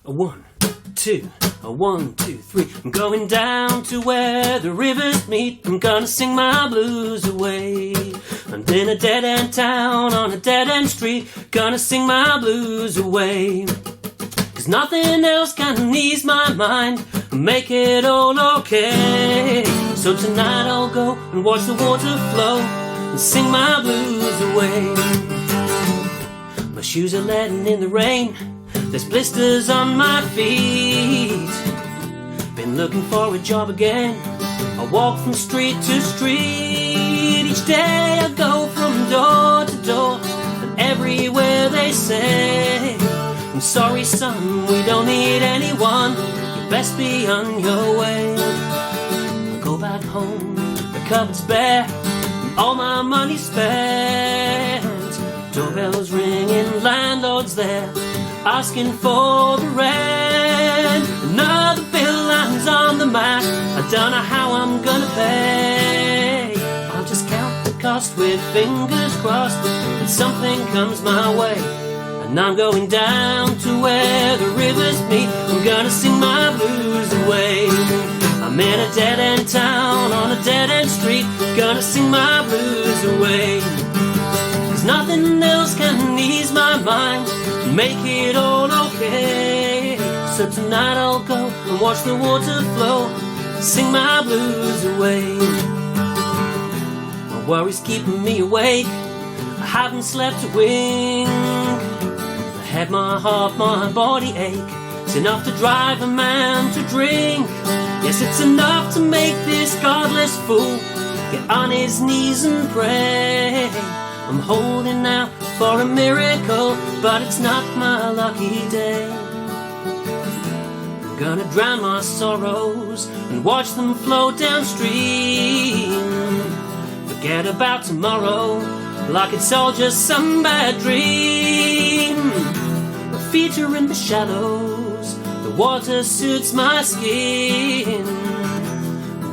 A 1, 2, a 1, 2, 3. I'm going down to where the rivers meet. I'm gonna sing my blues away. I'm in a dead-end town on a dead-end street. Gonna sing my blues away. 'Cause nothing else can ease my mind and make it all okay. So tonight I'll go and watch the water flow and sing my blues away. My shoes are letting in the rain. There's blisters on my feet. Been looking for a job again. I walk from street to street. Each day I go from door to door, and everywhere they say, I'm sorry son, we don't need anyone. You best be on your way. I go back home, the cupboard's bare, and all my money's spent. Doorbells ringing, landlord's there, asking for the rent. Another bill lands on the mat. I don't know how I'm gonna pay. I'll just count the cost with fingers crossed that something comes my way. And I'm going down to where the rivers meet. I'm gonna sing my blues away. I'm in a dead-end town on a dead-end street. Gonna sing my blues away. 'Cause nothing else can ease my mind, make it all okay. So tonight I'll go and watch the water flow, sing my blues away. My worries keeping me awake, I haven't slept a wink. My head, my heart, my body ache. It's enough to drive a man to drink. Yes, it's enough to make this godless fool get on his knees and pray. I'm holding out for a miracle, but it's not my lucky day. I'm gonna drown my sorrows and watch them flow downstream. Forget about tomorrow, like it's all just some bad dream. My feet are in the shallows, the water suits my skin.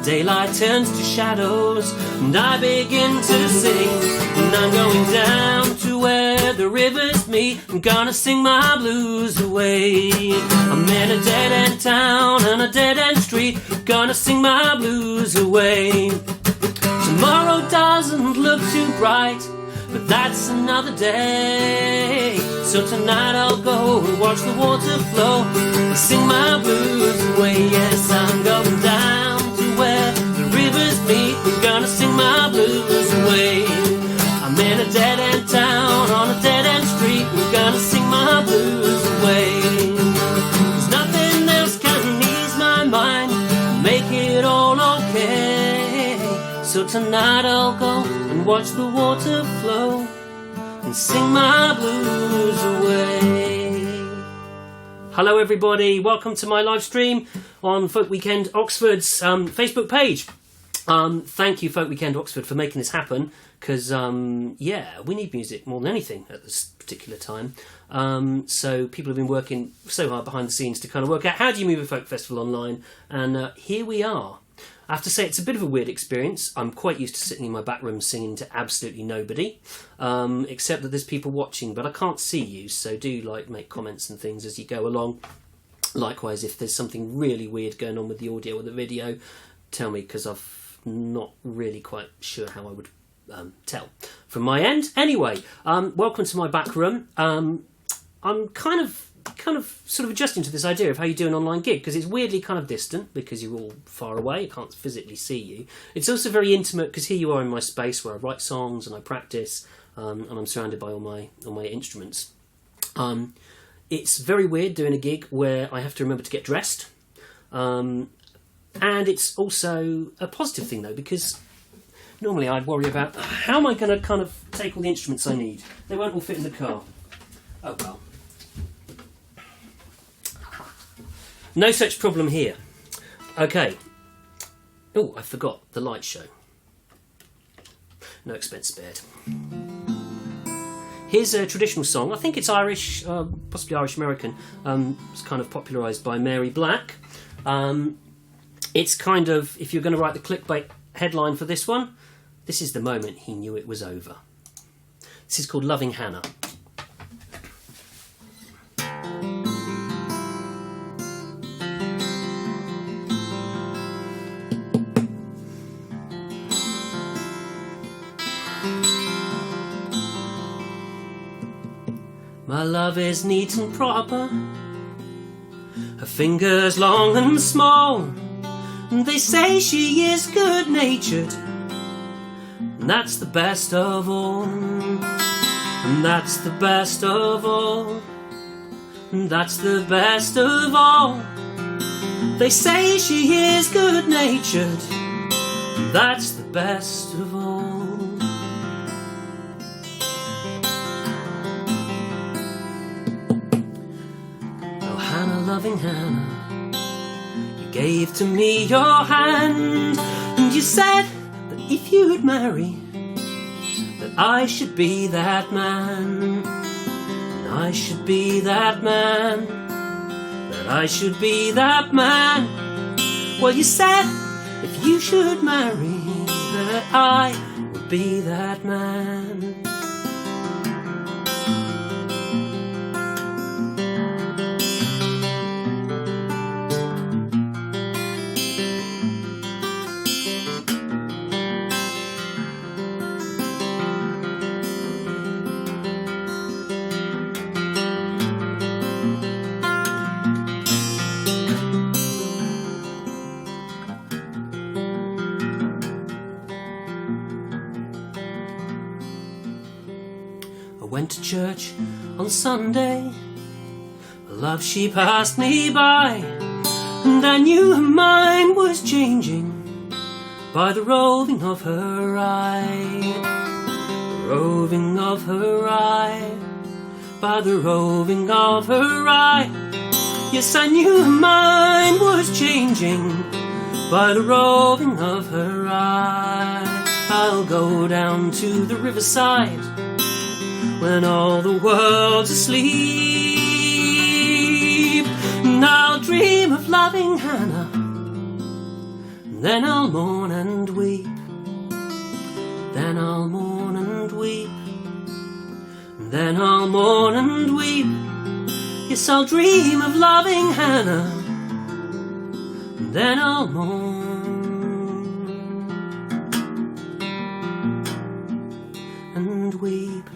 Daylight turns to shadows, and I begin to sing. And I'm going down to where the rivers meet. I'm gonna sing my blues away. I'm in a dead-end town on a dead-end street. Gonna sing my blues away. Tomorrow doesn't look too bright, but that's another day. So tonight I'll go and watch the water flow and sing my blues away. Yes, I'm going down where the rivers meet. I'm gonna sing my blues away. I'm in a dead-end town on a dead-end street. I'm gonna sing my blues away. 'Cause nothing else can ease my mind, make it all okay. So tonight I'll go and watch the water flow and sing my blues away. Hello everybody, welcome to my live stream on Folk Weekend Oxford's Facebook page. Thank you Folk Weekend Oxford for making this happen, because we need music more than anything at this particular time. So people have been working so hard behind the scenes to kind of work out how do you move a folk festival online, and here we are. I have to say it's a bit of a weird experience. I'm quite used to sitting in my back room singing to absolutely nobody, except that there's people watching, but I can't see you, so do make comments and things as you go along. Likewise, if there's something really weird going on with the audio or the video, tell me, because I'm not really quite sure how I would tell from my end. Anyway, welcome to my back room. I'm kind of sort of adjusting to this idea of how you do an online gig, because it's weirdly kind of distant because you're all far away. I can't physically see you. It's also very intimate because here you are in my space where I write songs and I practice, and I'm surrounded by all my instruments. It's very weird doing a gig where I have to remember to get dressed. And it's also a positive thing, though, because normally I'd worry about how am I going to kind of take all the instruments I need. They won't all fit in the car. Oh, well. No such problem here. Okay. Oh, I forgot the light show. No expense spared. Here's a traditional song. I think it's Irish, possibly Irish-American. It's kind of popularised by Mary Black. It's kind of, if you're going to write the clickbait headline for this one, this is the moment he knew it was over. This is called Loving Hannah. My love is neat and proper, her fingers long and small, and they say she is good-natured, and that's the best of all, and that's the best of all, and that's the best of all. They say she is good-natured, and that's the best of all. Loving Hannah, you gave to me your hand, and you said that if you'd marry, that I should be that man, and I should be that man, that I should be that man. Well, you said if you should marry, that I would be that man. Went to church on Sunday, love, she passed me by, and I knew her mind was changing by the roving of her eye, the roving of her eye, by the roving of her eye. Yes, I knew her mind was changing by the roving of her eye. I'll go down to the riverside when all the world's asleep, and I'll dream of loving Hannah, and then I'll mourn and weep, then I'll mourn and weep, and then I'll mourn and weep. Yes, I'll dream of loving Hannah, and then I'll mourn and weep.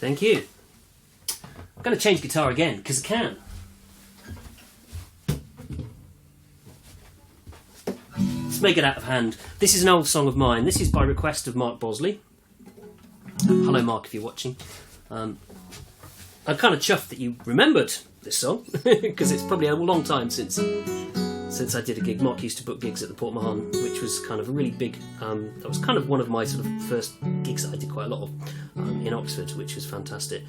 Thank you. I'm going to change guitar again, because I can. Let's make it out of hand. This is an old song of mine. This is by request of Mark Bosley. Hello, Mark, if you're watching. I'm kind of chuffed that you remembered this song, because it's probably a long time since I did a gig. Mark used to book gigs at the Port Mahon, which was kind of a really big... that was kind of one of my sort of first gigs that I did quite a lot of in Oxford, which was fantastic.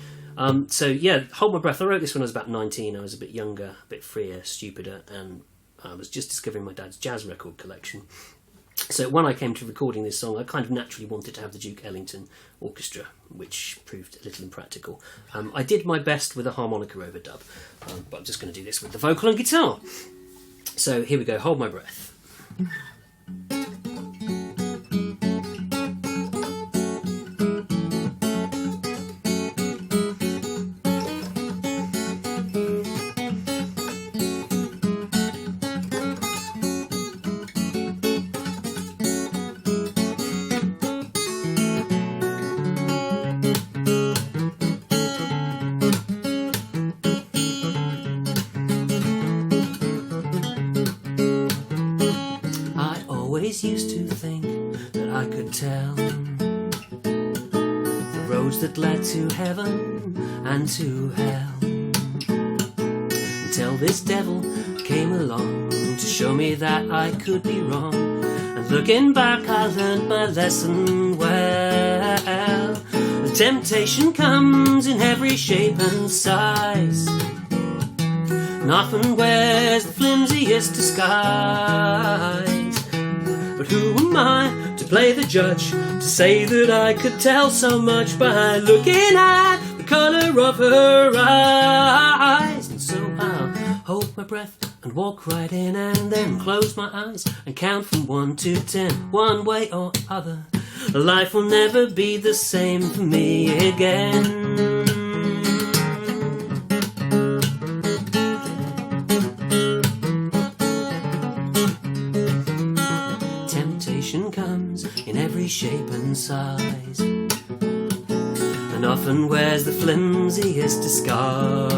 So yeah, Hold My Breath. I wrote this when I was about 19. I was a bit younger, a bit freer, stupider, and I was just discovering my dad's jazz record collection. So when I came to recording this song, I kind of naturally wanted to have the Duke Ellington Orchestra, which proved a little impractical. I did my best with a harmonica overdub, but I'm just going to do this with the vocal and guitar. So here we go, Hold My Breath. Used to think that I could tell the roads that led to heaven and to hell, until this devil came along to show me that I could be wrong. And looking back, I learned my lesson well. The temptation comes in every shape and size, and often wears the flimsiest disguise. But who am I to play the judge, to say that I could tell so much by looking at the colour of her eyes? And so I'll hold my breath and walk right in, and then close my eyes and count from 1 to 10. One way or other, life will never be the same for me again. size, and often wears the flimsiest disguise.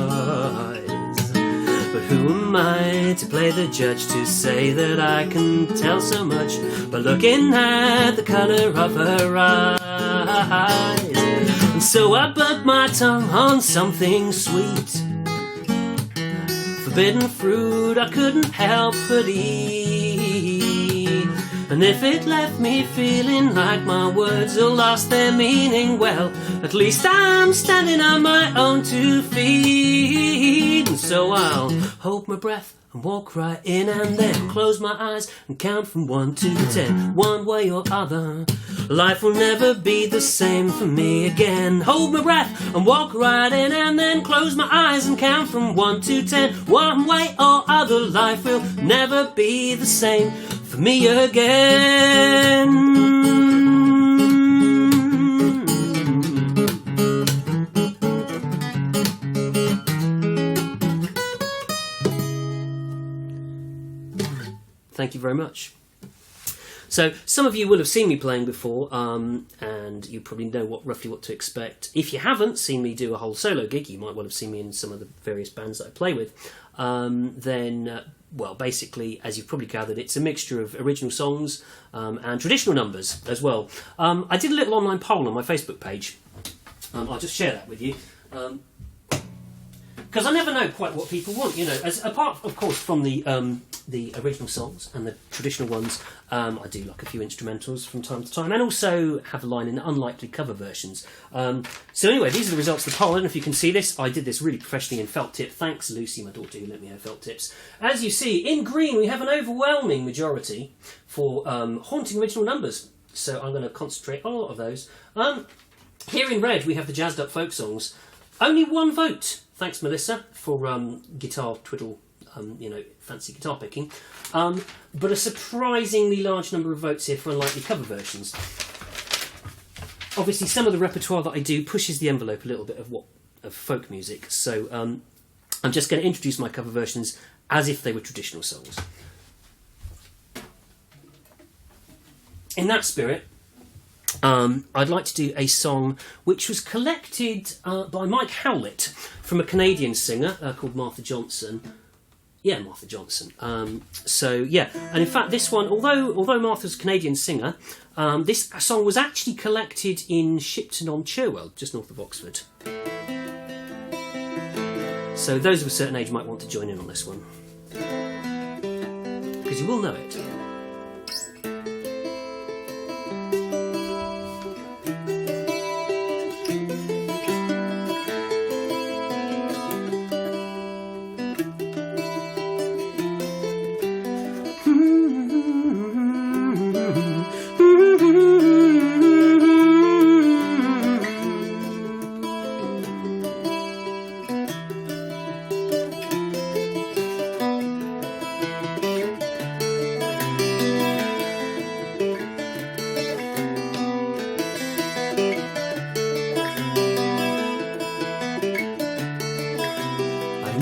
But who am I to play the judge, to say that I can tell so much by looking at the colour of her eyes? And so I burnt my tongue on something sweet, forbidden fruit I couldn't help but eat. And if it left me feeling like my words had lost their meaning, well, at least I'm standing on my own 2 feet. And so I'll hold my breath and walk right in, and then close my eyes and count from 1 to 10. One way or other, life will never be the same for me again. Hold my breath and walk right in, and then close my eyes and count from 1 to 10. One way or other, life will never be the same for me again. Thank you very much. So some of you will have seen me playing before, and you probably know roughly what to expect. If you haven't seen me do a whole solo gig, you might well have seen me in some of the various bands that I play with. Well, basically, as you've probably gathered, it's a mixture of original songs and traditional numbers as well. I did a little online poll on my Facebook page. I'll just share that with you. Because I never know quite what people want, you know. Apart, of course, from the original songs and the traditional ones, I do like a few instrumentals from time to time, and also have a line in unlikely cover versions. So anyway, these are the results of the poll. I don't know if you can see this. I did this really professionally in felt tip. Thanks, Lucy, my daughter, who lent me her felt tips. As you see, in green we have an overwhelming majority for haunting original numbers. So I'm going to concentrate on a lot of those. Here in red we have the jazzed up folk songs. Only 1 vote. Thanks, Melissa, for guitar twiddle, fancy guitar picking. But a surprisingly large number of votes here for unlikely cover versions. Obviously, some of the repertoire that I do pushes the envelope a little bit of folk music. So I'm just going to introduce my cover versions as if they were traditional songs. In that spirit, I'd like to do a song which was collected by Mike Howlett from a Canadian singer called Martha Johnson. Yeah, Martha Johnson. And in fact this one, although Martha's a Canadian singer, this song was actually collected in Shipton on Cherwell, just north of Oxford. So those of a certain age might want to join in on this one, because you will know it.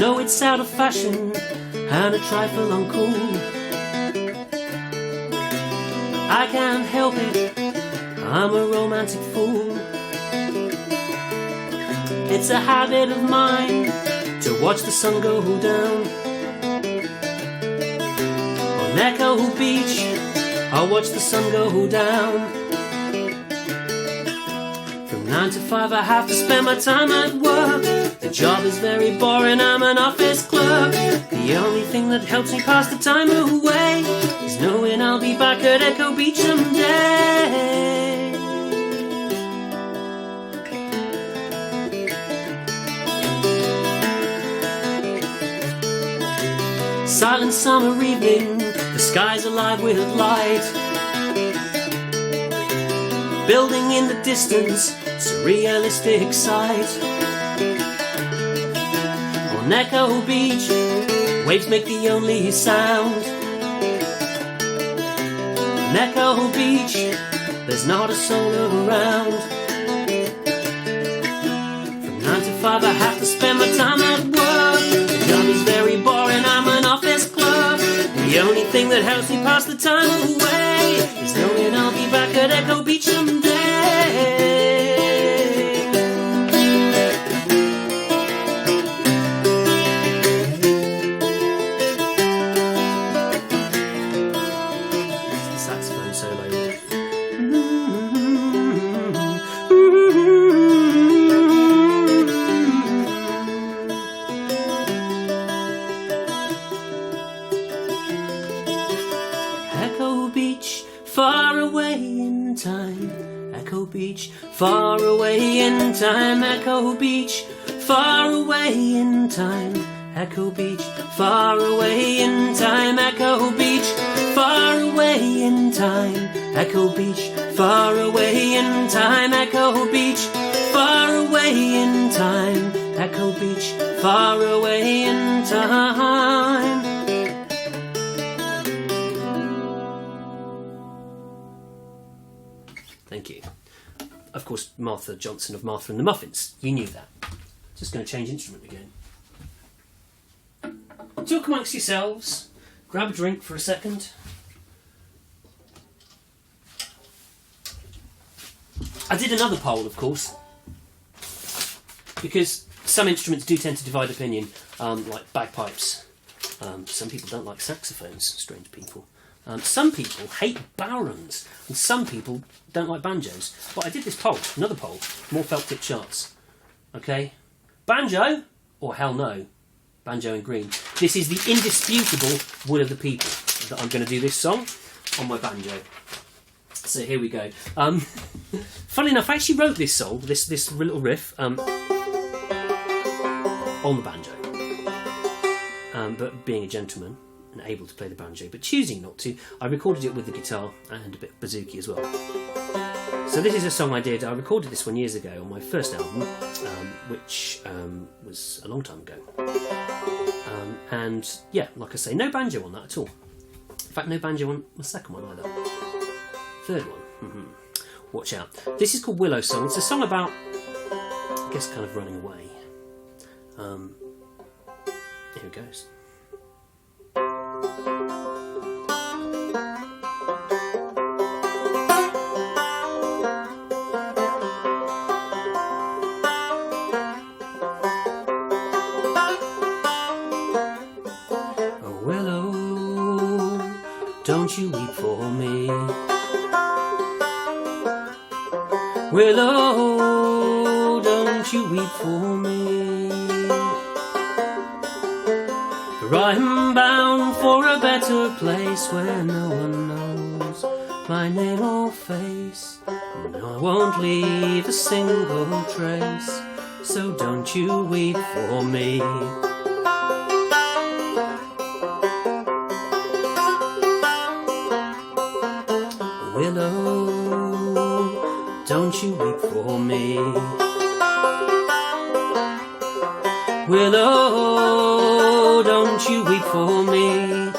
know it's out of fashion and a trifle uncool. I can't help it, I'm a romantic fool. It's a habit of mine to watch the sun go down. On Echo Beach, I'll watch the sun go down. From 9 to 5 I have to spend my time at work. The job is very boring, I'm an office clerk. The only thing that helps me pass the time away is knowing I'll be back at Echo Beach someday. Silent summer evening, the sky's alive with light. Building in the distance, it's a realistic sight. On Echo Beach, waves make the only sound. On Echo Beach, there's not a soul around. From 9 to 5 I have to spend my time at work. The job is very boring, I'm an office clerk. The only thing that helps me pass the time away is knowing and I'll be back at Echo Beach someday. Saxophone solo. Echo Beach, far away in time. Echo Beach, far away in time. Echo Beach, far away in time. Echo Beach, far away in time. Echo Beach, far away in time. Echo Beach, far away in time. Echo Beach, far away in time. Echo Beach, far away in time. Thank you. Of course, Martha Johnson of Martha and the Muffins. You knew that. Just going to change instrument again. Talk amongst yourselves. Grab a drink for a second. I did another poll, of course, because some instruments do tend to divide opinion, like bagpipes. Some people don't like saxophones, strange people. Some people hate barons, and some people don't like banjos. But I did this poll, another poll, more felt tip charts. Okay? Banjo, or hell no, banjo and green. This is the indisputable will of the people that I'm going to do this song on my banjo. So here we go. Funny enough, I actually wrote this song, this little riff, on the banjo. But being a gentleman and able to play the banjo, but choosing not to, I recorded it with the guitar and a bit of bouzouki as well. So this is a song I did. I recorded this one years ago on my first album, which was a long time ago. And yeah, like I say, no banjo on that at all. In fact, no banjo on the second one either. Third one. Watch out. This is called Willow Song. It's a song about, I guess, kind of running away. Here it goes. Oh, Willow, don't you weep for me. Willow, don't you weep for me. For I'm bound for a better place where no one knows my name or face. No, I won't leave a single trace, so don't you weep for me. Willow, don't you weep for me. Willow, don't you weep for me.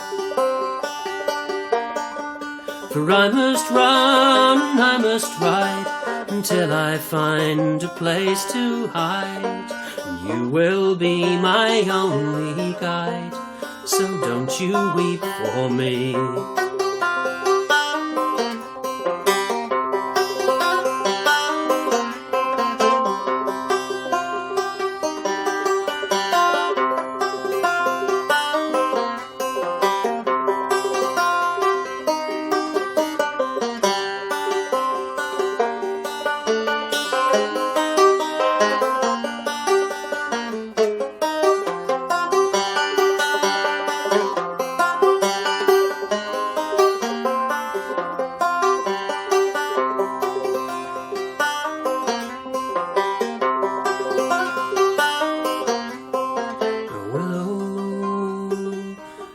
For I must run and I must ride until I find a place to hide. And you will be my only guide, so don't you weep for me.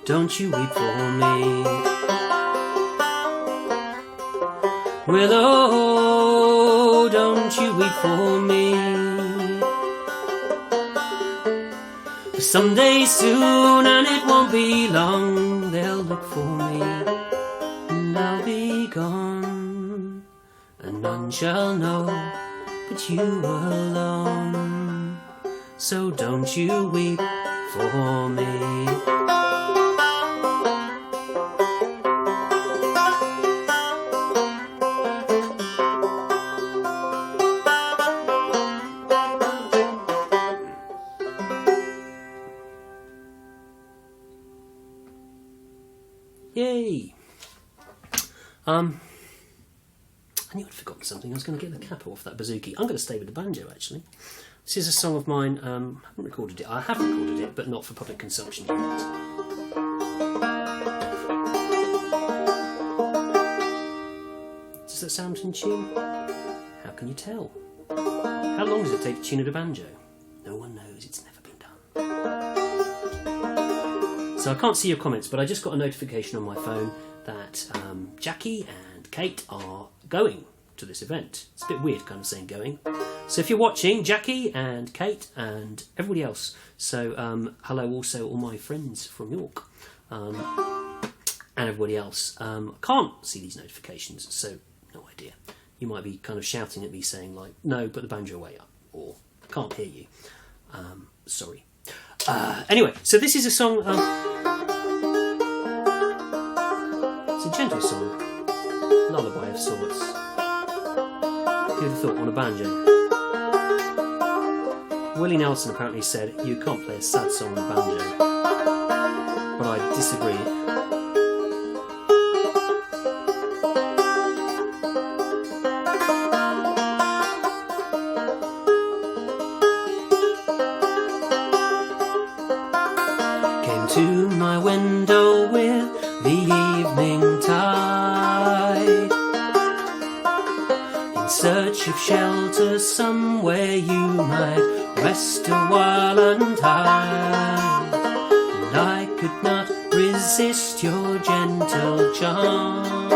Don't you weep for me. Willow, don't you weep for me. For someday soon, and it won't be long, they'll look for me, and I'll be gone, and none shall know but you alone. So don't you weep for me. Yay! I knew I'd forgotten something. I was going to get the cap off that bouzouki. I'm going to stay with the banjo, actually. This is a song of mine. I haven't recorded it. I have recorded it, but not for public consumption yet. Does that sound in tune? How can you tell? How long does it take to tune at a banjo? No one knows. It's never been done. So I can't see your comments, but I just got a notification on my phone that Jackie and Kate are going to this event. It's a bit weird kind of saying going. So if you're watching, Jackie and Kate and everybody else, so hello also all my friends from York and everybody else. Can't see these notifications, so no idea. You might be kind of shouting at me saying like, no, put the banjo away up, or I can't hear you. Sorry. Anyway, so this is a song, it's a gentle song, lullaby of sorts. Who'd have thought, on a banjo? Willie Nelson apparently said, you can't play a sad song on a banjo. But I disagree. Came to my window with the evening tide, in search of shelter somewhere you might rest a while untied, and I could not resist your gentle charms.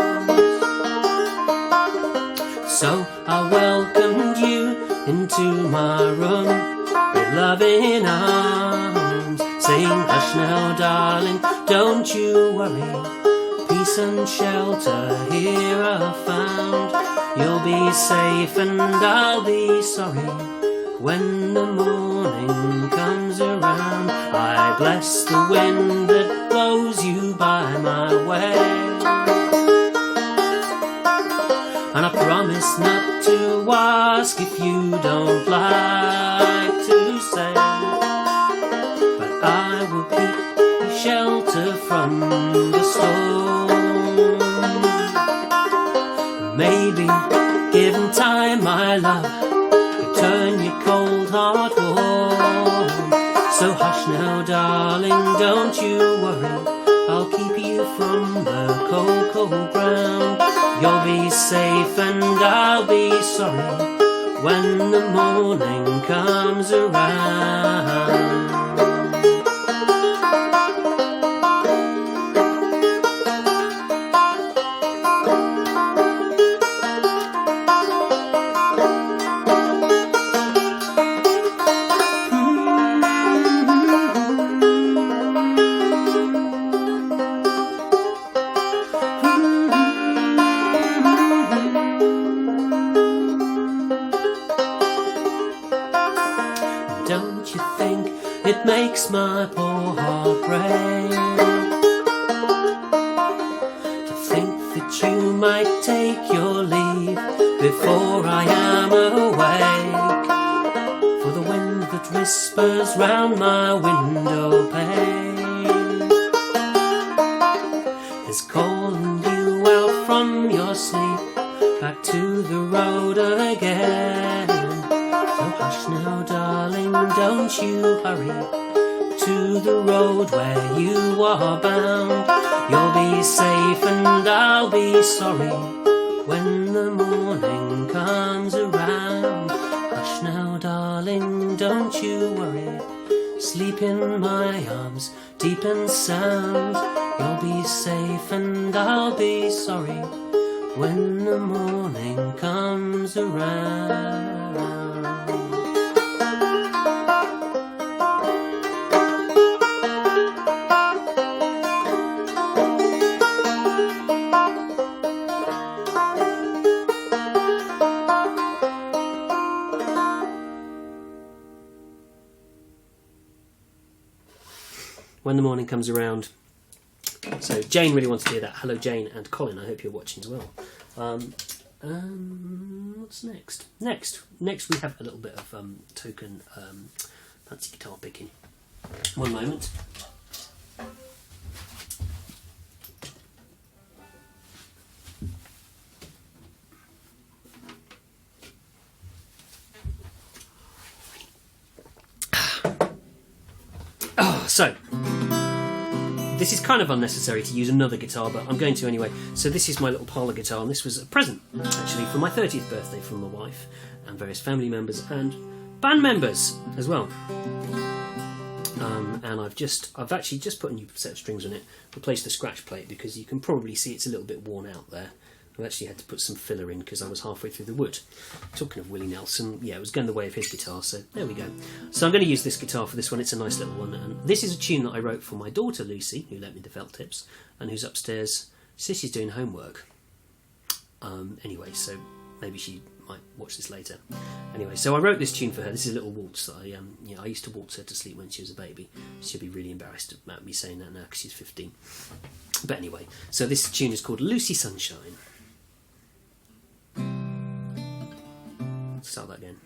So I welcomed you into my room with loving arms, saying, hush now, darling, don't you worry. Peace and shelter here are found. You'll be safe and I'll be sorry when the morning comes around. I bless the wind that blows you by my way, and I promise not to ask if you don't like to say, but I will keep you shelter from the storm. Maybe, given time, my love, turn your cold heart warm. So hush now, darling, don't you worry. I'll keep you from the cold, cold ground. You'll be safe and I'll be sorry when the morning comes around. Don't you think it makes my poor heart break to think that you might take your leave before I am awake? For the wind that whispers round my window pane is calling you out from your sleep back to the road again. So hush now, darling, don't you hurry to the road where you are bound. You'll be safe and I'll be sorry when the morning comes around. Hush now, darling, don't you worry. Sleep in my arms, deep and sound. You'll be safe and I'll be sorry when the morning comes around. When the morning comes around. So Jane really wants to hear that. Hello Jane and Colin, I hope you're watching as well. What's next? Next we have a little bit of token fancy guitar picking. One moment. So, this is kind of unnecessary to use another guitar, but I'm going to anyway. So this is my little parlour guitar, and this was a present, actually, for my 30th birthday from my wife and various family members and band members as well. And I've actually just put a new set of strings on it, replaced the scratch plate, because you can probably see it's a little bit worn out there. I've actually had to put some filler in because I was halfway through the wood. Talking of Willie Nelson, yeah, it was going the way of his guitar, so there we go. So I'm going to use this guitar for this one. It's a nice little one, and this is a tune that I wrote for my daughter Lucy, who lent me the felt tips, and who's upstairs. She says she's doing homework. Anyway, so maybe she might watch this later. Anyway, so I wrote this tune for her. This is a little waltz that I used to waltz her to sleep when she was a baby. She'll be really embarrassed about me saying that now because she's 15. But anyway, so this tune is called Lucy Sunshine. Start that again.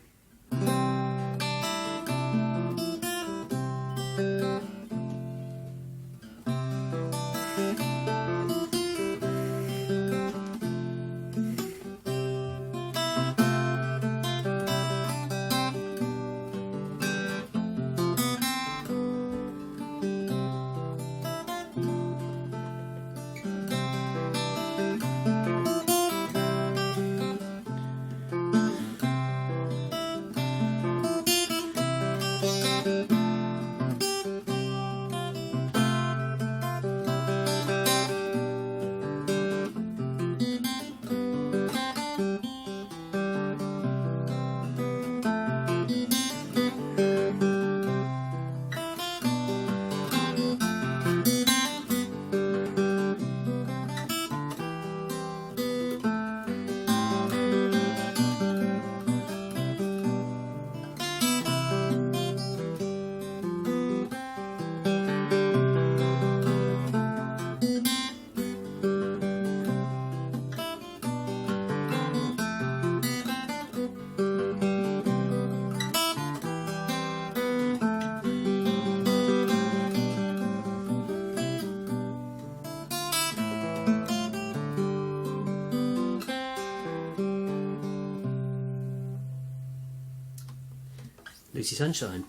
Lucy Sunshine.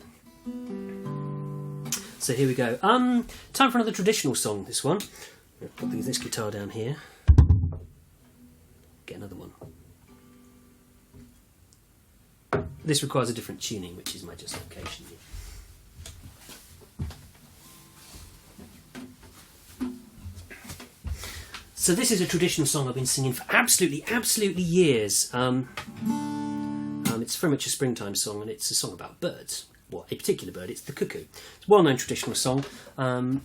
So here we go. Time for another traditional song, this one. I'm going to put this guitar down here. Get another one. This requires a different tuning, which is my justification here. So this is a traditional song I've been singing for absolutely years. It's very much a springtime song, and it's a song about birds. Well, a particular bird, it's the cuckoo. It's a well-known traditional song, and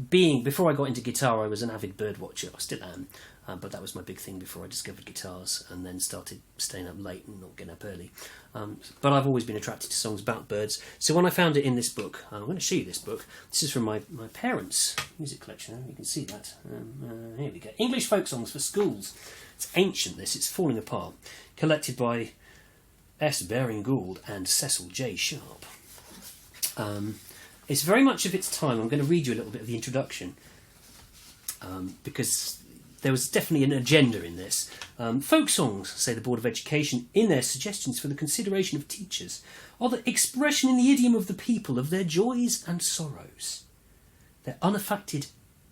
before I got into guitar, I was an avid bird watcher. I still am, but that was my big thing before I discovered guitars, and then started staying up late and not getting up early. But I've always been attracted to songs about birds, so when I found it in this book, I'm going to show you this book. This is from my parents' music collection. You can see that. Here we go. English folk songs for schools. It's ancient, this. It's falling apart. Collected by S. Baring Gould and Cecil J. Sharp. It's very much of its time. I'm going to read you a little bit of the introduction, because there was definitely an agenda in this. Folk songs, say the Board of Education in their suggestions for the consideration of teachers, are the expression in the idiom of the people of their joys and sorrows, their unaffected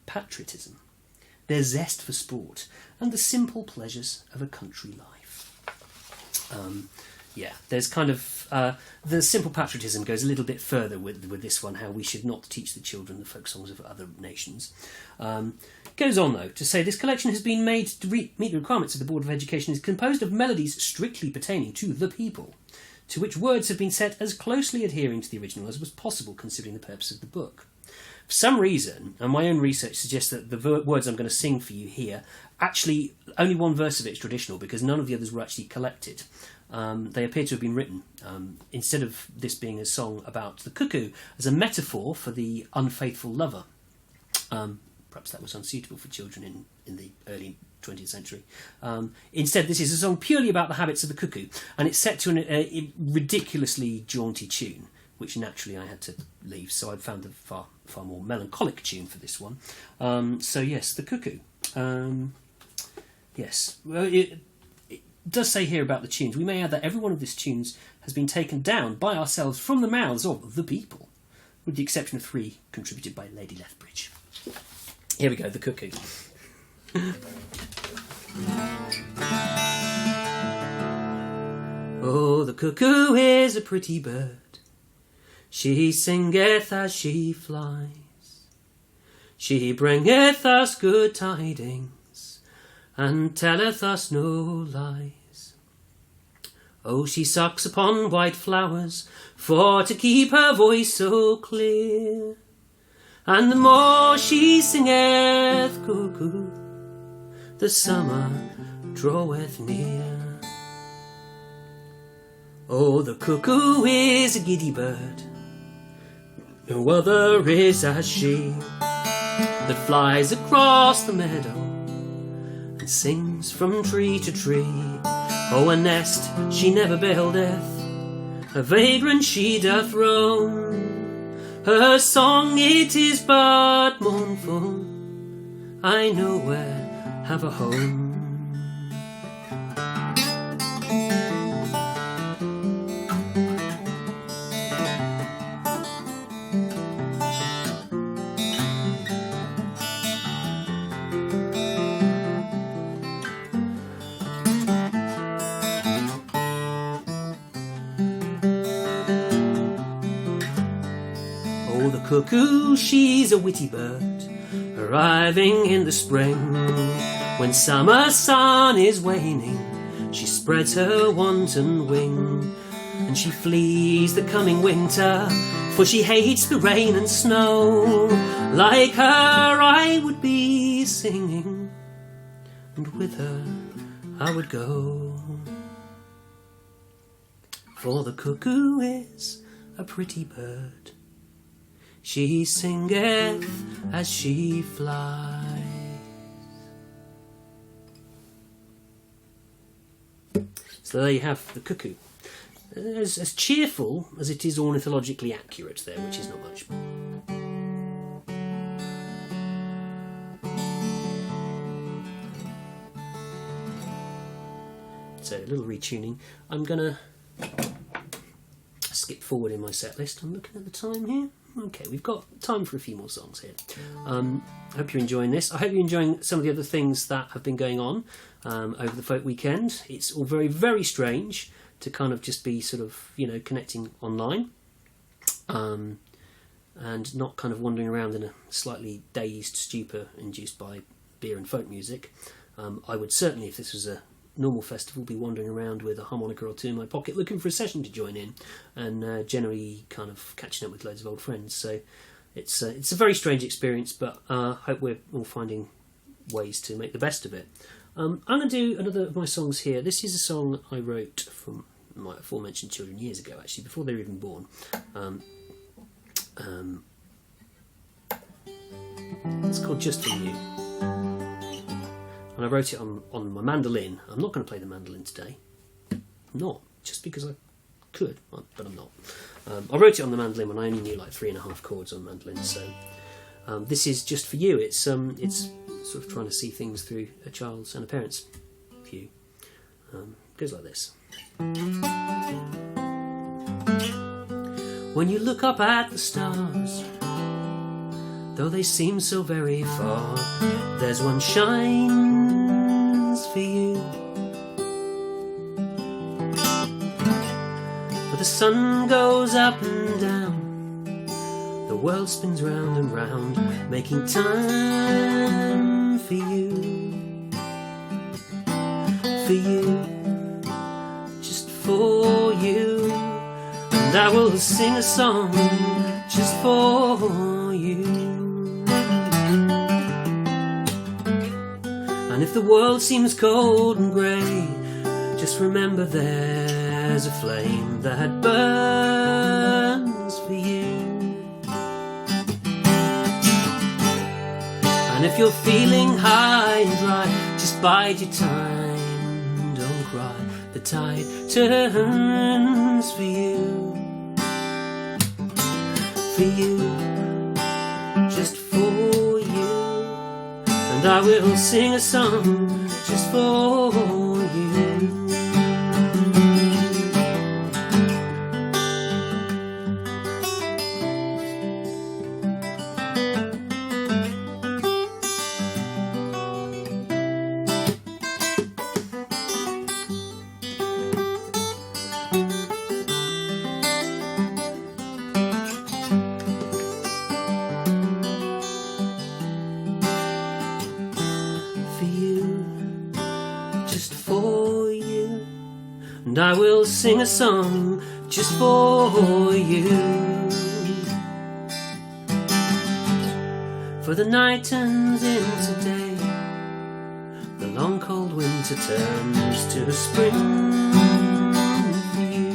patriotism, their zest for sport, and the simple pleasures of a country life. Yeah, there's kind of the simple patriotism goes a little bit further with this one, how we should not teach the children the folk songs of other nations. Goes on, though, to say this collection has been made to meet the requirements of the Board of Education, is composed of melodies strictly pertaining to the people, to which words have been set as closely adhering to the original as was possible considering the purpose of the book. For some reason, and my own research suggests that the words I'm going to sing for you here, actually only one verse of it is traditional because none of the others were actually collected. They appear to have been written, instead of this being a song about the cuckoo, as a metaphor for the unfaithful lover. Perhaps that was unsuitable for children in the early 20th century. Instead, this is a song purely about the habits of the cuckoo, and it's set to a ridiculously jaunty tune, which naturally I had to leave, so I found a far more melancholic tune for this one. So yes, the cuckoo. Yes, well, it does say here about the tunes. We may add that every one of these tunes has been taken down by ourselves from the mouths of the people. with the exception of 3 contributed by Lady Lethbridge. Here we go, the Cuckoo. Oh, the cuckoo is a pretty bird. She singeth as she flies. She bringeth us good tidings, and telleth us no lies. Oh, she sucks upon white flowers, for to keep her voice so clear. And the more she singeth, cuckoo, the summer draweth near. Oh, the cuckoo is a giddy bird, no other is as she, that flies across the meadow and sings from tree to tree. Oh, a nest she never buildeth, a vagrant she doth roam. Her song it is but mournful, I nowhere have a home. Oh, the cuckoo, she's a witty bird, arriving in the spring. When summer sun is waning, she spreads her wanton wing, and she flees the coming winter, for she hates the rain and snow. Like her I would be singing, and with her I would go. For the cuckoo is a pretty bird, she singeth as she flies. So there you have the cuckoo. As cheerful as it is ornithologically accurate there, which is not much. So a little retuning. I'm going to skip forward in my set list. I'm looking at the time here. Okay, we've got time for a few more songs here. I hope you're enjoying this. I hope you're enjoying some of the other things that have been going on over the folk weekend. It's all very, very strange to kind of just be sort of, you know, connecting online and not kind of wandering around in a slightly dazed stupor induced by beer and folk music. I would certainly, if this was a normal festival, be wandering around with a harmonica or two in my pocket looking for a session to join in, and generally kind of catching up with loads of old friends. So it's a very strange experience, but I hope we're all finding ways to make the best of it. I'm going to do another of my songs here. This is a song I wrote from my aforementioned children years ago, actually, before they were even born. It's called Just For You. And I wrote it on my mandolin. I'm not going to play the mandolin today. I'm not, just because I could, but I'm not. I wrote it on the mandolin when I only knew like 3.5 chords on mandolin. So this is Just For You. It's sort of trying to see things through a child's and a parent's view. It goes like this. When you look up at the stars, though they seem so very far, there's one shines for you. For the sun goes up and down, the world spins round and round, making time for you. For you, just for you. And I will sing a song just for you. And if the world seems cold and grey, just remember there's a flame that burns for you. And if you're feeling high and dry, just bide your time, don't cry. The tide turns for you. For you, just for you. And I will sing a song just for you. and I will sing a song just for you. For the night turns into day, the long cold winter turns to spring for you.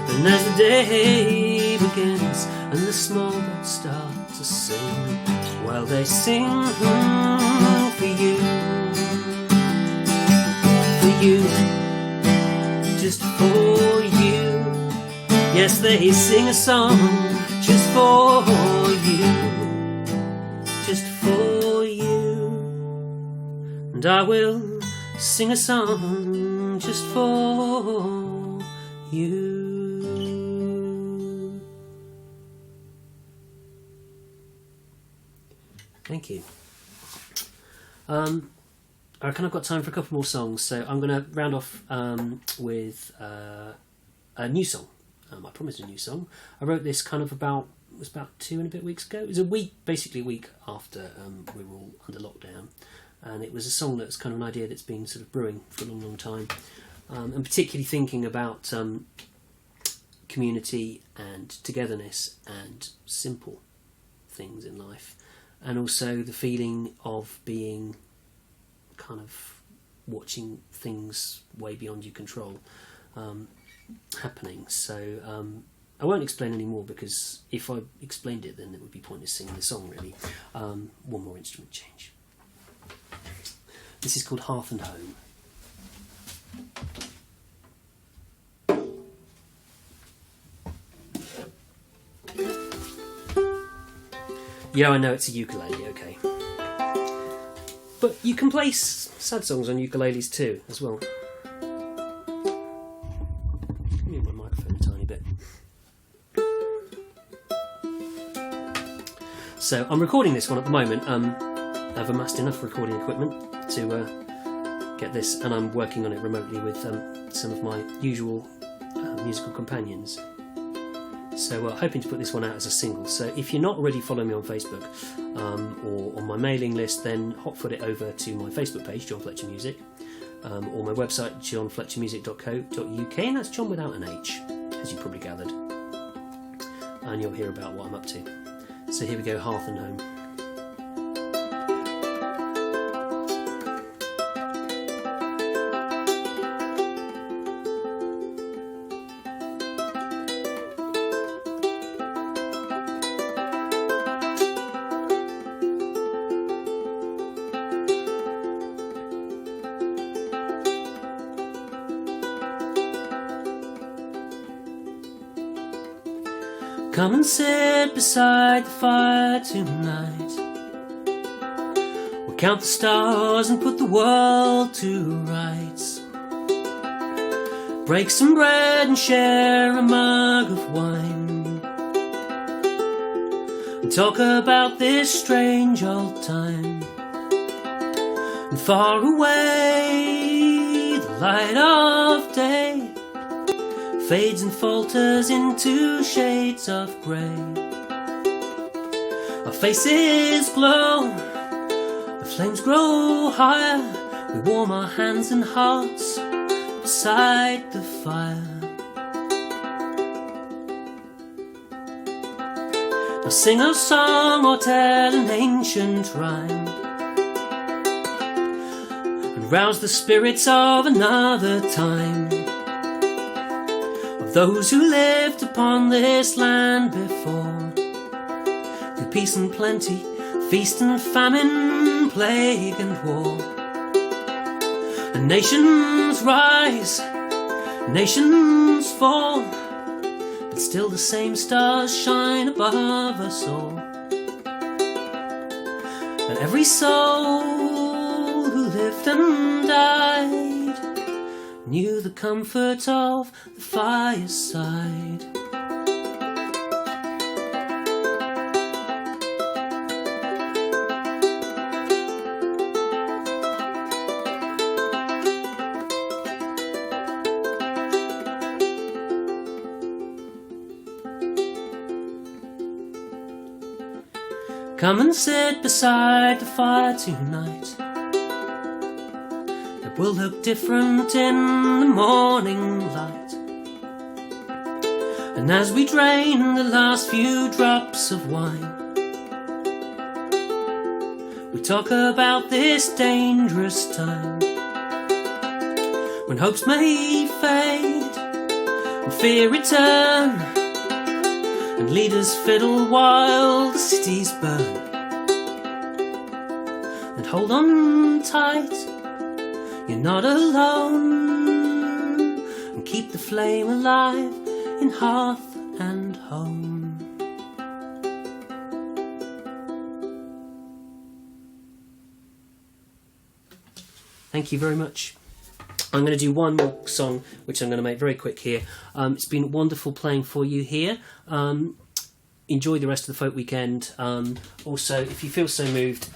And as the day begins and the small birds start to sing, well, they sing for you, just for you. Yes, they sing a song just for you, just for you. And I will sing a song just for you. Thank you. I reckon I've got time for a couple more songs, so I'm going to round off with a new song. I promised a new song. I wrote this kind of about 2 and a bit weeks ago. It was basically a week after we were all under lockdown, and it was a song that's kind of an idea that's been sort of brewing for a long, long time, and particularly thinking about community and togetherness and simple things in life, and also the feeling of being kind of watching things way beyond your control happening. So I won't explain any more, because if I explained it then it would be pointless singing the song really. One more instrument change. This is called Hearth and Home. Yeah, I know it's a ukulele, okay. But you can play sad songs on ukuleles too, as well. Move my microphone a tiny bit. So I'm recording this one at the moment. I've amassed enough recording equipment to get this, and I'm working on it remotely with some of my usual musical companions. So hoping to put this one out as a single. So if you're not already following me on Facebook or on my mailing list, then hotfoot it over to my Facebook page, Jon Fletcher Music, or my website, jonfletchermusic.co.uk, and that's John without an H, as you probably gathered. And you'll hear about what I'm up to. So here we go, Hearth and Home. Come and sit beside the fire tonight. We'll count the stars and put the world to rights. Break some bread and share a mug of wine, and talk about this strange old time. And far away the light of day fades and falters into shades of grey. Our faces glow, the flames grow higher. We warm our hands and hearts beside the fire. Now sing a song or tell an ancient rhyme, and rouse the spirits of another time, those who lived upon this land before, through peace and plenty, feast and famine, plague and war. And nations rise, nations fall, but still the same stars shine above us all. And every soul who lived and died knew the comfort of the fireside. Come and sit beside the fire tonight. that will look different in the morning light. And as we drain the last few drops of wine, we talk about this dangerous time, when hopes may fade and fear return, and leaders fiddle while the cities burn. And hold on tight, you're not alone, and keep the flame alive in Hearth and Home. Thank you very much. I'm going to do one more song, which I'm going to make very quick here. It's been wonderful playing for you here. Enjoy the rest of the folk weekend. Also, if you feel so moved,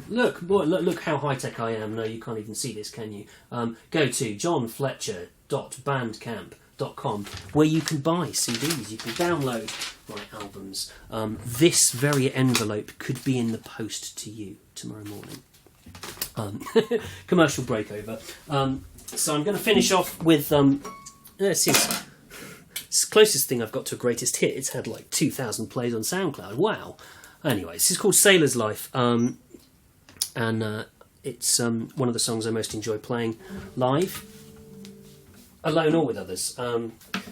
look how high-tech I am. No, you can't even see this, can you? Go to jonfletcher.bandcamp.com, where you can buy CDs, you can download my albums. This very envelope could be in the post to you tomorrow morning. Commercial break over. So I'm going to finish off with this is the closest thing I've got to a greatest hit. It's had like 2,000 plays on SoundCloud. Wow. Anyway, this is called Sailor's Life, and it's one of the songs I most enjoy playing live, alone or with others.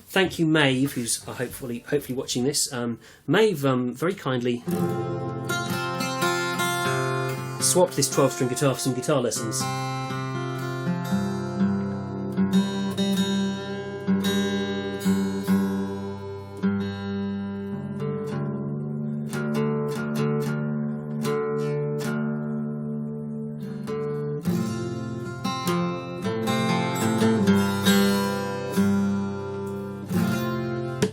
Thank you, Maeve, who's hopefully watching this. Maeve very kindly swapped this 12-string guitar for some guitar lessons.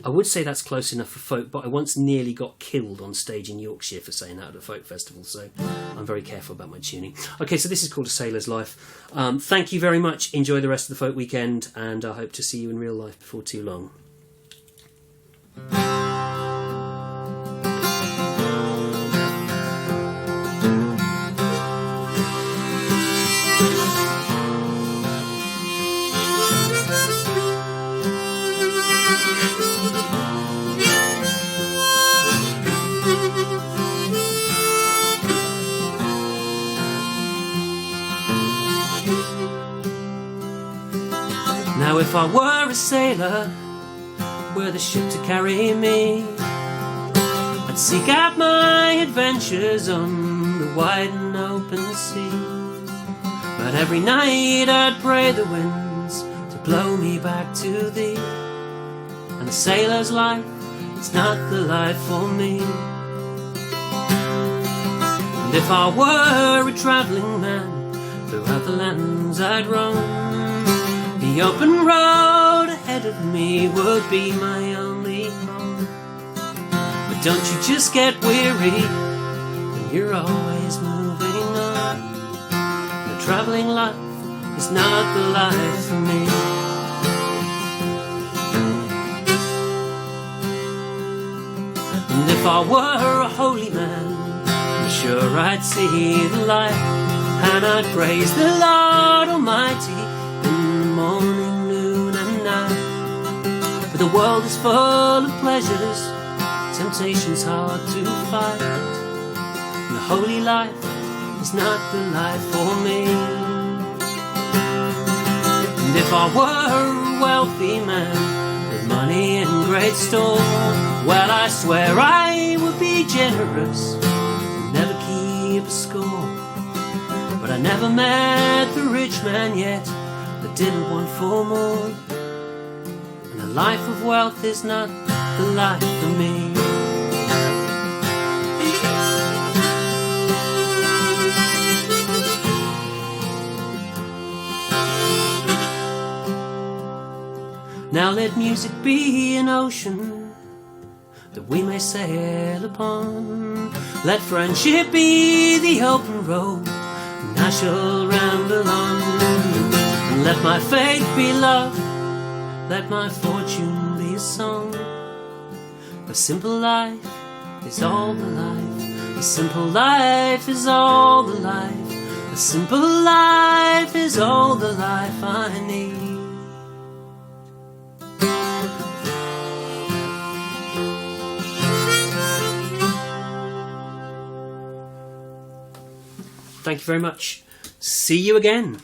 I would say that's close enough for folk, but I once nearly got killed on stage in Yorkshire for saying that at a folk festival, so I'm very careful about my tuning. Okay, so this is called A Sailor's Life. Thank you very much. Enjoy the rest of the folk weekend, and I hope to see you in real life before too long. Now if I were a sailor with a ship to carry me, I'd seek out my adventures on the wide and open sea. But every night I'd pray the winds to blow me back to thee. And a sailor's life is not the life for me. And if I were a travelling man, throughout the lands I'd roam, the open road ahead of me would be my only home. But don't you just get weary when you're always moving on. The travelling life is not the life for me. And if I were a holy man, I'm sure I'd see the light, and I'd praise the Lord Almighty morning, noon and night. But the world is full of pleasures, temptation's hard to fight, and the holy life is not the life for me. And if I were a wealthy man with money in great store, well, I swear I would be generous and never keep a score. But I never met the rich man yet that didn't want for more, and a life of wealth is not the life for me. Now let music be an ocean that we may sail upon. Let friendship be the open road, and I shall ramble on. And let my faith be love, let my fortune be a song. A simple life is all the life, a simple life is all the life A simple life is all the life I need. Thank you very much. See you again.